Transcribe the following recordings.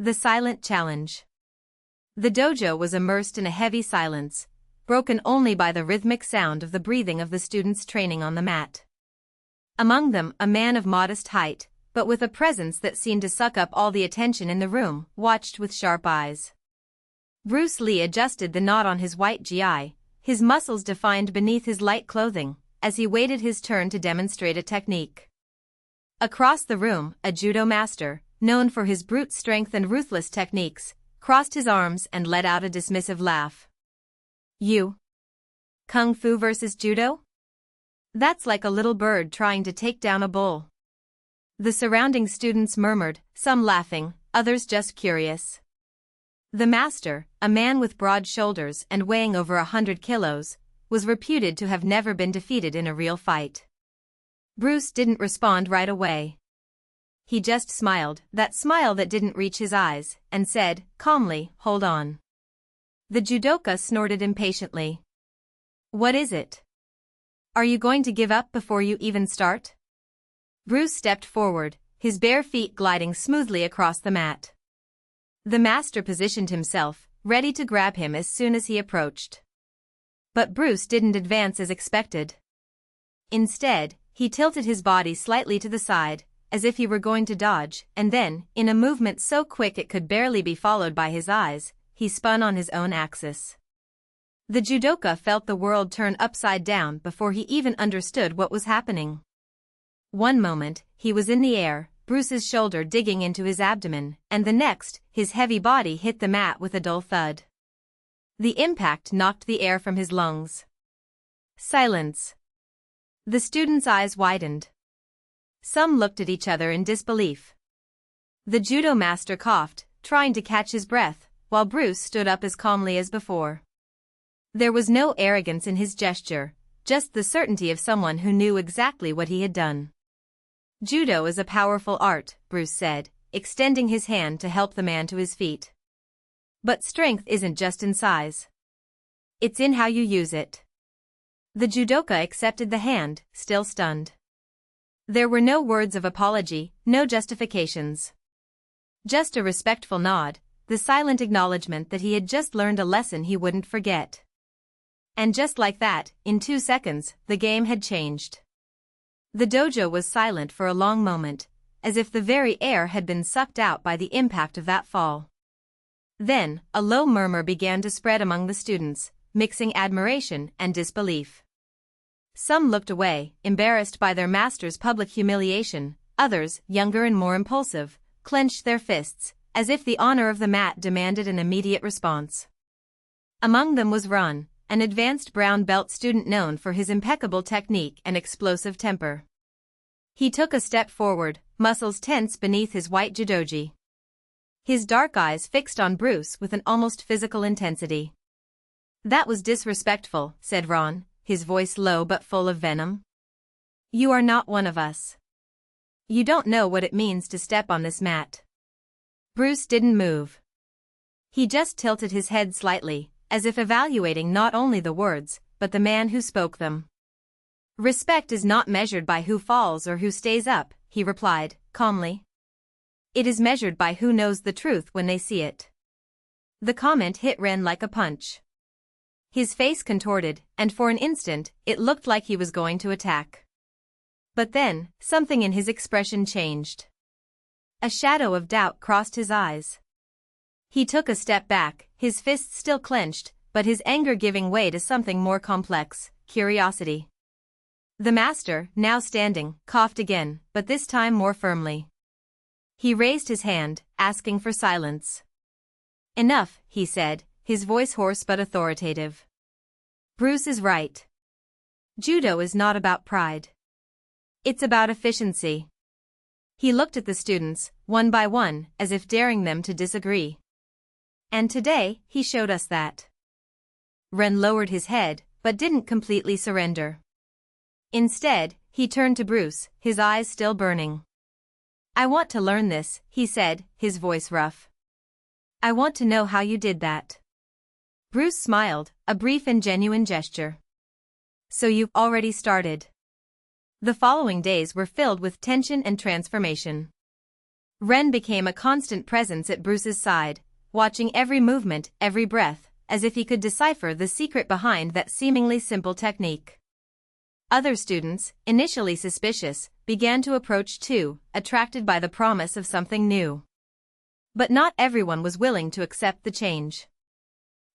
The Silent Challenge. The dojo was immersed in a heavy silence, broken only by the rhythmic sound of the breathing of the students training on the mat. Among them, a man of modest height, but with a presence that seemed to suck up all the attention in the room, watched with sharp eyes. Bruce Lee adjusted the knot on his white gi, his muscles defined beneath his light clothing, as he waited his turn to demonstrate a technique. Across the room, a judo master, known for his brute strength and ruthless techniques, crossed his arms and let out a dismissive laugh. You? Kung Fu versus Judo? That's like a little bird trying to take down a bull. The surrounding students murmured, some laughing, others just curious. The master, a man with broad shoulders and weighing over 100 kilos, was reputed to have never been defeated in a real fight. Bruce didn't respond right away. He just smiled, that smile that didn't reach his eyes, and said, calmly, hold on. The judoka snorted impatiently. What is it? Are you going to give up before you even start? Bruce stepped forward, his bare feet gliding smoothly across the mat. The master positioned himself, ready to grab him as soon as he approached. But Bruce didn't advance as expected. Instead, he tilted his body slightly to the side, as if he were going to dodge, and then, in a movement so quick it could barely be followed by his eyes, he spun on his own axis. The judoka felt the world turn upside down before he even understood what was happening. One moment, he was in the air, Bruce's shoulder digging into his abdomen, and the next, his heavy body hit the mat with a dull thud. The impact knocked the air from his lungs. Silence. The students' eyes widened. Some looked at each other in disbelief. The judo master coughed, trying to catch his breath, while Bruce stood up as calmly as before. There was no arrogance in his gesture, just the certainty of someone who knew exactly what he had done. Judo is a powerful art, Bruce said, extending his hand to help the man to his feet. But strength isn't just in size. It's in how you use it. The judoka accepted the hand, still stunned. There were no words of apology, no justifications. Just a respectful nod, the silent acknowledgement that he had just learned a lesson he wouldn't forget. And just like that, in 2 seconds, the game had changed. The dojo was silent for a long moment, as if the very air had been sucked out by the impact of that fall. Then, a low murmur began to spread among the students, mixing admiration and disbelief. Some looked away, embarrassed by their master's public humiliation, others, younger and more impulsive, clenched their fists, as if the honor of the mat demanded an immediate response. Among them was Ron, an advanced brown belt student known for his impeccable technique and explosive temper. He took a step forward, muscles tense beneath his white judogi. His dark eyes fixed on Bruce with an almost physical intensity. That was disrespectful, said Ron, his voice low but full of venom. You are not one of us. You don't know what it means to step on this mat. Bruce didn't move. He just tilted his head slightly, as if evaluating not only the words, but the man who spoke them. Respect is not measured by who falls or who stays up, he replied, calmly. It is measured by who knows the truth when they see it. The comment hit Ren like a punch. His face contorted, and for an instant, it looked like he was going to attack. But then, something in his expression changed. A shadow of doubt crossed his eyes. He took a step back, his fists still clenched, but his anger giving way to something more complex, curiosity. The master, now standing, coughed again, but this time more firmly. He raised his hand, asking for silence. Enough, he said, his voice hoarse but authoritative. Bruce is right. Judo is not about pride. It's about efficiency. He looked at the students, one by one, as if daring them to disagree. And today, he showed us that. Ren lowered his head, but didn't completely surrender. Instead, he turned to Bruce, his eyes still burning. I want to learn this, he said, his voice rough. I want to know how you did that. Bruce smiled, a brief and genuine gesture. So you've already started. The following days were filled with tension and transformation. Ren became a constant presence at Bruce's side, watching every movement, every breath, as if he could decipher the secret behind that seemingly simple technique. Other students, initially suspicious, began to approach too, attracted by the promise of something new. But not everyone was willing to accept the change.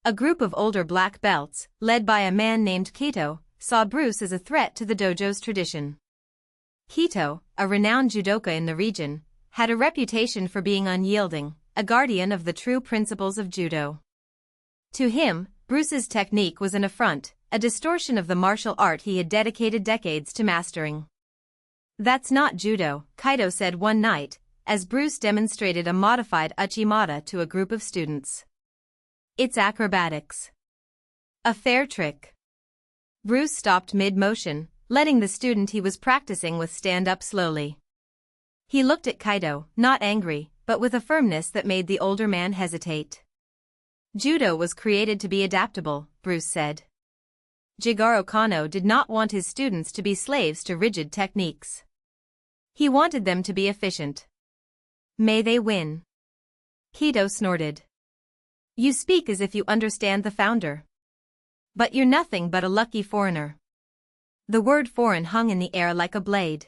A group of older black belts, led by a man named Kato, saw Bruce as a threat to the dojo's tradition. Kato, a renowned judoka in the region, had a reputation for being unyielding, a guardian of the true principles of judo. To him, Bruce's technique was an affront, a distortion of the martial art he had dedicated decades to mastering. "That's not judo," Kaito said one night, as Bruce demonstrated a modified uchimata to a group of students. "It's acrobatics. A fair trick." Bruce stopped mid-motion, letting the student he was practicing with stand up slowly. He looked at Kaito, not angry, but with a firmness that made the older man hesitate. "Judo was created to be adaptable," Bruce said. Jigoro Kano did not want his students to be slaves to rigid techniques. He wanted them to be efficient. "May they win." Kaito snorted. "You speak as if you understand the founder. But you're nothing but a lucky foreigner." The word foreign hung in the air like a blade.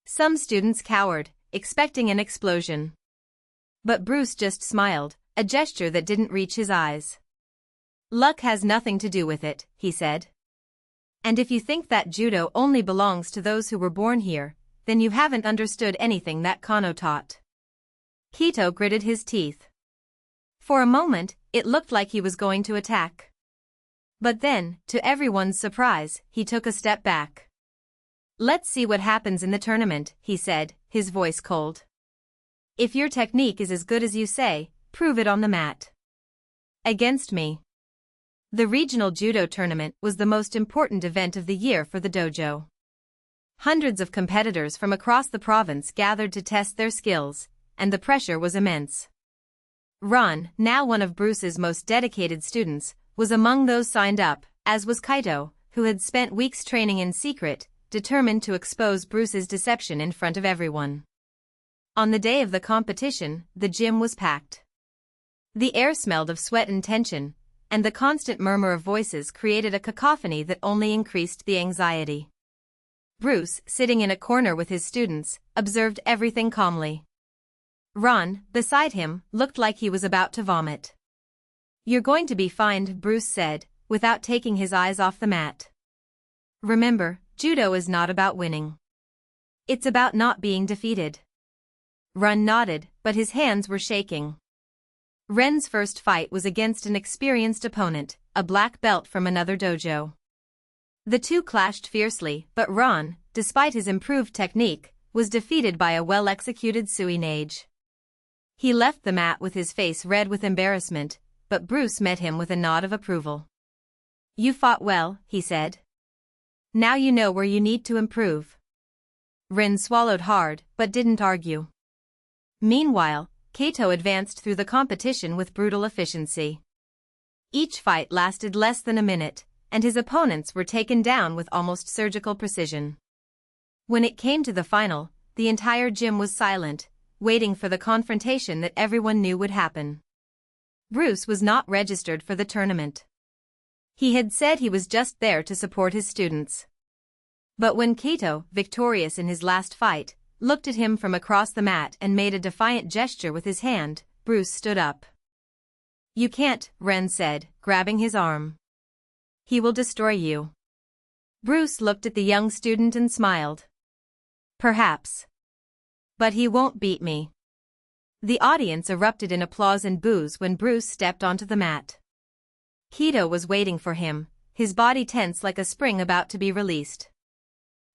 Some students cowered, expecting an explosion. But Bruce just smiled, a gesture that didn't reach his eyes. "Luck has nothing to do with it," he said. "And if you think that judo only belongs to those who were born here, then you haven't understood anything that Kano taught." Kaito gritted his teeth. For a moment, it looked like he was going to attack. But then, to everyone's surprise, he took a step back. "Let's see what happens in the tournament," he said, his voice cold. "If your technique is as good as you say, prove it on the mat. Against me." The regional judo tournament was the most important event of the year for the dojo. Hundreds of competitors from across the province gathered to test their skills, and the pressure was immense. Ron, now one of Bruce's most dedicated students, was among those signed up, as was Kaito, who had spent weeks training in secret, determined to expose Bruce's deception in front of everyone. On the day of the competition, the gym was packed. The air smelled of sweat and tension, and the constant murmur of voices created a cacophony that only increased the anxiety. Bruce, sitting in a corner with his students, observed everything calmly. Ron, beside him, looked like he was about to vomit. "You're going to be fined," Bruce said, without taking his eyes off the mat. "Remember, judo is not about winning. It's about not being defeated." Ron nodded, but his hands were shaking. Ren's first fight was against an experienced opponent, a black belt from another dojo. The two clashed fiercely, but Ron, despite his improved technique, was defeated by a well-executed suinage. He left the mat with his face red with embarrassment, but Bruce met him with a nod of approval. "You fought well," he said. "Now you know where you need to improve." Ren swallowed hard, but didn't argue. Meanwhile, Kaito advanced through the competition with brutal efficiency. Each fight lasted less than a minute, and his opponents were taken down with almost surgical precision. When it came to the final, the entire gym was silent, waiting for the confrontation that everyone knew would happen. Bruce was not registered for the tournament. He had said he was just there to support his students. But when Kaito, victorious in his last fight, looked at him from across the mat and made a defiant gesture with his hand, Bruce stood up. "You can't," Ren said, grabbing his arm. "He will destroy you." Bruce looked at the young student and smiled. "Perhaps. But he won't beat me." The audience erupted in applause and boos when Bruce stepped onto the mat. Kaito was waiting for him, his body tense like a spring about to be released.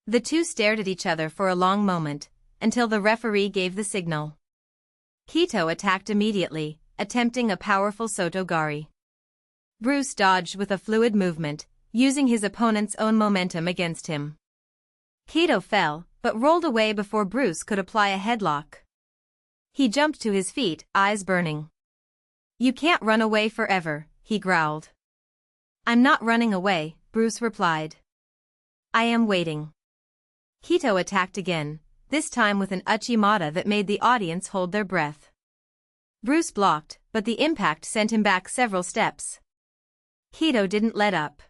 The two stared at each other for a long moment, until the referee gave the signal. Kaito attacked immediately, attempting a powerful soto-gari. Bruce dodged with a fluid movement, using his opponent's own momentum against him. Kaito fell, but rolled away before Bruce could apply a headlock. He jumped to his feet, eyes burning. "You can't run away forever," he growled. "I'm not running away," Bruce replied. "I am waiting." Kaito attacked again, this time with an uchimata that made the audience hold their breath. Bruce blocked, but the impact sent him back several steps. Kaito didn't let up.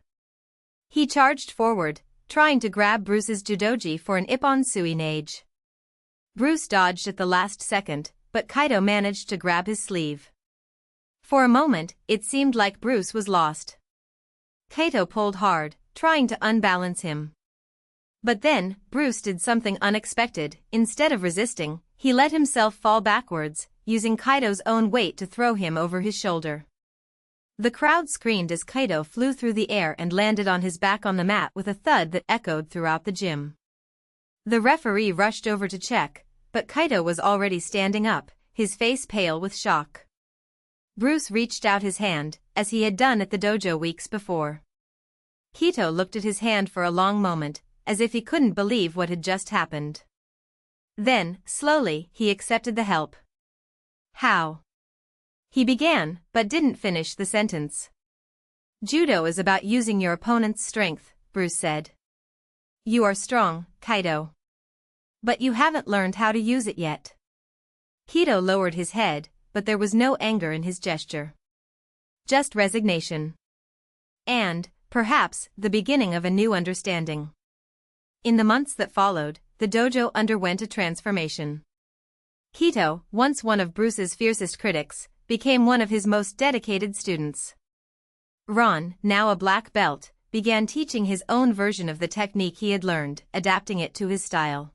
He charged forward, trying to grab Bruce's judogi for an ippon sui nage. Bruce dodged at the last second, but Kaito managed to grab his sleeve. For a moment, it seemed like Bruce was lost. Kaito pulled hard, trying to unbalance him. But then, Bruce did something unexpected. Instead of resisting, he let himself fall backwards, using Kaito's own weight to throw him over his shoulder. The crowd screamed as Kaito flew through the air and landed on his back on the mat with a thud that echoed throughout the gym. The referee rushed over to check, but Kaito was already standing up, his face pale with shock. Bruce reached out his hand, as he had done at the dojo weeks before. Kaito looked at his hand for a long moment, as if he couldn't believe what had just happened. Then, slowly, he accepted the help. How? He began, but didn't finish the sentence. Judo is about using your opponent's strength, Bruce said. You are strong, Kaito. But you haven't learned how to use it yet. Kaito lowered his head, but there was no anger in his gesture. Just resignation. And, perhaps, the beginning of a new understanding. In the months that followed, the dojo underwent a transformation. Kaito, once one of Bruce's fiercest critics, became one of his most dedicated students. Ron, now a black belt, began teaching his own version of the technique he had learned, adapting it to his style.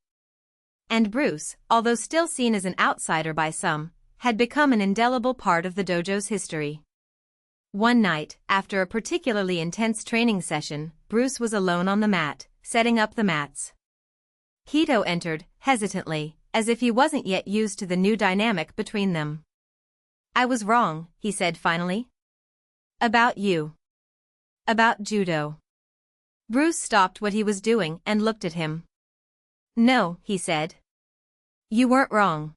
And Bruce, although still seen as an outsider by some, had become an indelible part of the dojo's history. One night, after a particularly intense training session, Bruce was alone on the mat, setting up the mats. Kaito entered, hesitantly, as if he wasn't yet used to the new dynamic between them. I was wrong, he said finally. About you. About judo. Bruce stopped what he was doing and looked at him. No, he said. You weren't wrong.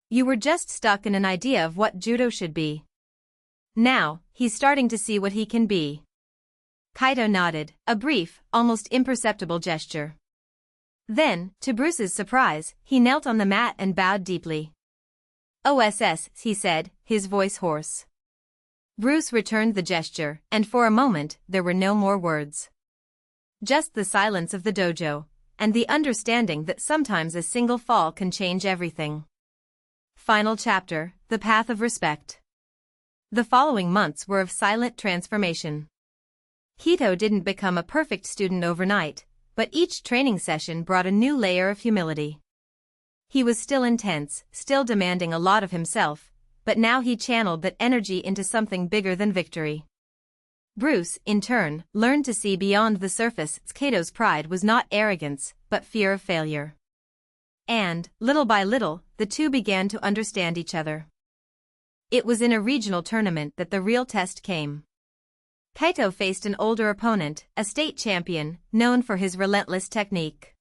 You were just stuck in an idea of what judo should be. Now, he's starting to see what he can be. Kaito nodded, a brief, almost imperceptible gesture. Then, to Bruce's surprise, he knelt on the mat and bowed deeply. OSS, he said, his voice hoarse. Bruce returned the gesture, and for a moment, there were no more words. Just the silence of the dojo, and the understanding that sometimes a single fall can change everything. Final chapter, The Path of Respect. The following months were of silent transformation. Kaito didn't become a perfect student overnight, but each training session brought a new layer of humility. He was still intense, still demanding a lot of himself, but now he channeled that energy into something bigger than victory. Bruce, in turn, learned to see beyond the surface. Kaito's pride was not arrogance, but fear of failure. And, little by little, the two began to understand each other. It was in a regional tournament that the real test came. Kaito faced an older opponent, a state champion, known for his relentless technique.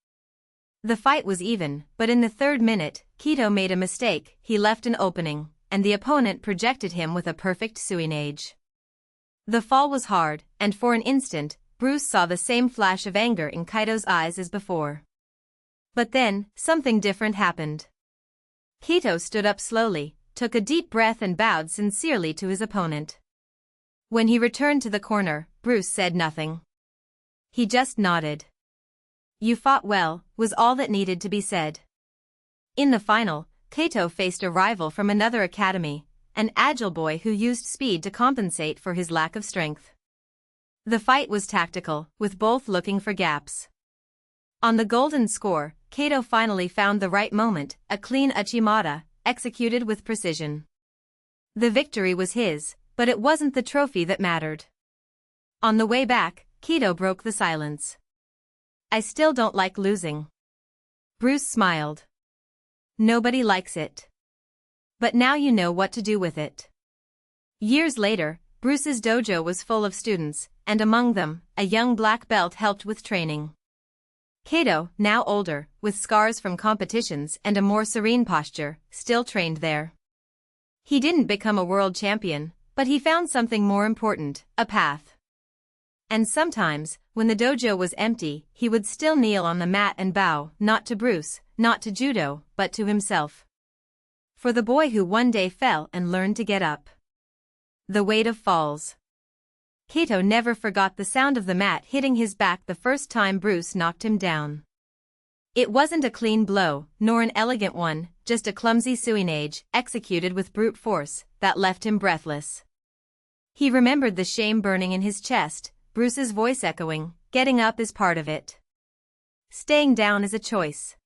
The fight was even, but in the third minute, Kaito made a mistake. He left an opening, and the opponent projected him with a perfect suinage. The fall was hard, and for an instant, Bruce saw the same flash of anger in Kaito's eyes as before. But then, something different happened. Kaito stood up slowly, took a deep breath and bowed sincerely to his opponent. When he returned to the corner, Bruce said nothing. He just nodded. You fought well, was all that needed to be said. In the final, Kaito faced a rival from another academy, an agile boy who used speed to compensate for his lack of strength. The fight was tactical, with both looking for gaps. On the golden score, Kaito finally found the right moment, a clean uchimata, executed with precision. The victory was his, but it wasn't the trophy that mattered. On the way back, Kaito broke the silence. I still don't like losing. Bruce smiled. Nobody likes it. But now you know what to do with it. Years later, Bruce's dojo was full of students, and among them, a young black belt helped with training. Kaito, now older, with scars from competitions and a more serene posture, still trained there. He didn't become a world champion, but he found something more important, a path. And sometimes, when the dojo was empty, he would still kneel on the mat and bow, not to Bruce, not to judo, but to himself. For the boy who one day fell and learned to get up. The weight of falls. Kato never forgot the sound of the mat hitting his back the first time Bruce knocked him down. It wasn't a clean blow, nor an elegant one, just a clumsy suinage, executed with brute force, that left him breathless. He remembered the shame burning in his chest, Bruce's voice echoing, "Getting up is part of it. Staying down is a choice."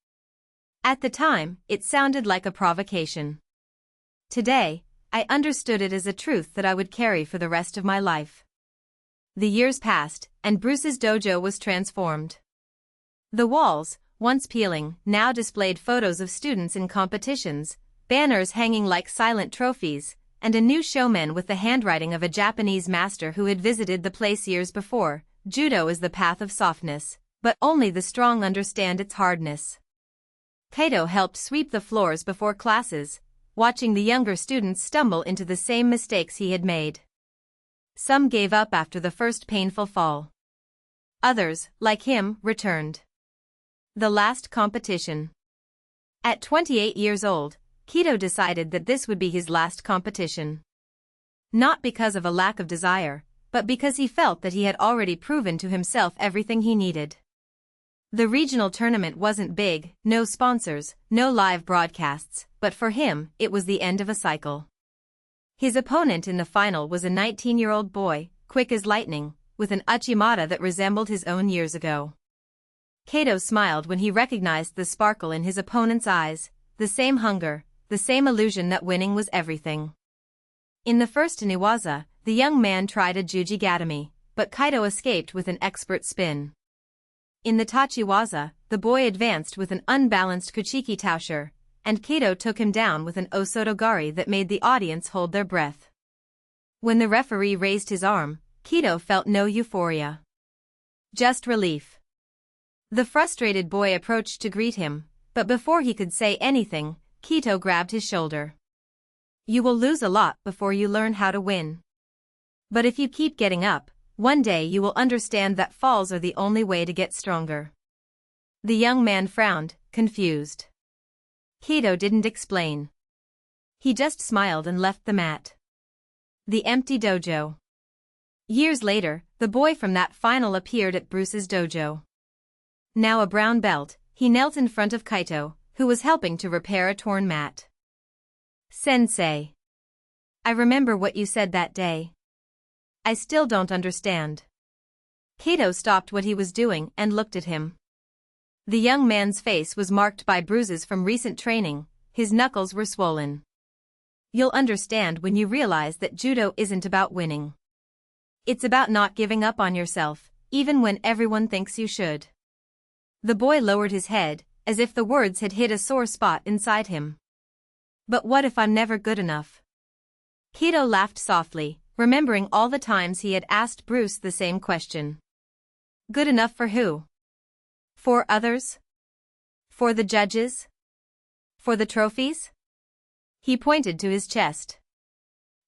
At the time, it sounded like a provocation. Today, I understood it as a truth that I would carry for the rest of my life. The years passed, and Bruce's dojo was transformed. The walls, once peeling, now displayed photos of students in competitions, banners hanging like silent trophies, and a new showman with the handwriting of a Japanese master who had visited the place years before. Judo is the path of softness, but only the strong understand its hardness. Kato helped sweep the floors before classes, watching the younger students stumble into the same mistakes he had made. Some gave up after the first painful fall. Others, like him, returned. The last competition. At 28 years old, Kato decided that this would be his last competition. Not because of a lack of desire, but because he felt that he had already proven to himself everything he needed. The regional tournament wasn't big, no sponsors, no live broadcasts, but for him, it was the end of a cycle. His opponent in the final was a 19-year-old boy, quick as lightning, with an uchimata that resembled his own years ago. Kato smiled when he recognized the sparkle in his opponent's eyes, the same hunger, the same illusion that winning was everything. In the first Niwaza, the young man tried a jujigatame, but Kaito escaped with an expert spin. In the tachiwaza, the boy advanced with an unbalanced kuchiki tausher, and Kaito took him down with an osotogari that made the audience hold their breath. When the referee raised his arm, Kaito felt no euphoria. Just relief. The frustrated boy approached to greet him, but before he could say anything, Kaito grabbed his shoulder. "You will lose a lot before you learn how to win. But if you keep getting up, one day you will understand that falls are the only way to get stronger." The young man frowned, confused. Kaito didn't explain. He just smiled and left the mat. The empty dojo. Years later, the boy from that final appeared at Bruce's dojo. Now a brown belt, he knelt in front of Kaito, who was helping to repair a torn mat. "Sensei. I remember what you said that day. I still don't understand." Kaito stopped what he was doing and looked at him. The young man's face was marked by bruises from recent training, his knuckles were swollen. "You'll understand when you realize that judo isn't about winning. It's about not giving up on yourself, even when everyone thinks you should." The boy lowered his head, as if the words had hit a sore spot inside him. "But what if I'm never good enough?" Kaito laughed softly, remembering all the times he had asked Bruce the same question. Good enough for who? For others? For the judges? For the trophies? He pointed to his chest.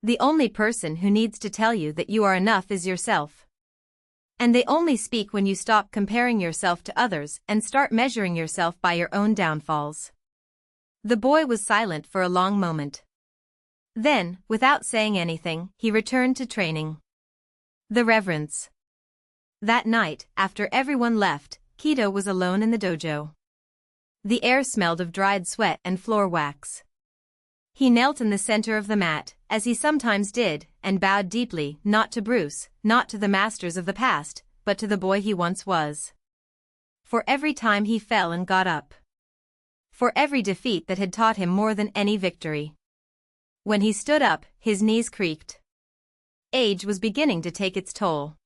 "The only person who needs to tell you that you are enough is yourself. And they only speak when you stop comparing yourself to others and start measuring yourself by your own downfalls." The boy was silent for a long moment. Then, without saying anything, he returned to training. The reverence. That night, after everyone left, Kaito was alone in the dojo. The air smelled of dried sweat and floor wax. He knelt in the center of the mat, as he sometimes did, and bowed deeply, not to Bruce, not to the masters of the past, but to the boy he once was. For every time he fell and got up. For every defeat that had taught him more than any victory. When he stood up, his knees creaked. Age was beginning to take its toll.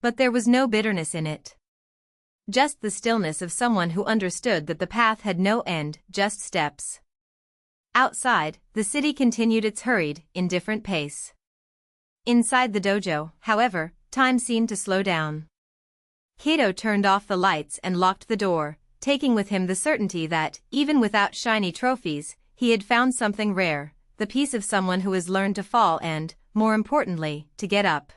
But there was no bitterness in it. Just the stillness of someone who understood that the path had no end, just steps. Outside, the city continued its hurried, indifferent pace. Inside the dojo, however, time seemed to slow down. Kaito turned off the lights and locked the door, taking with him the certainty that, even without shiny trophies, he had found something rare, the peace of someone who has learned to fall and, more importantly, to get up.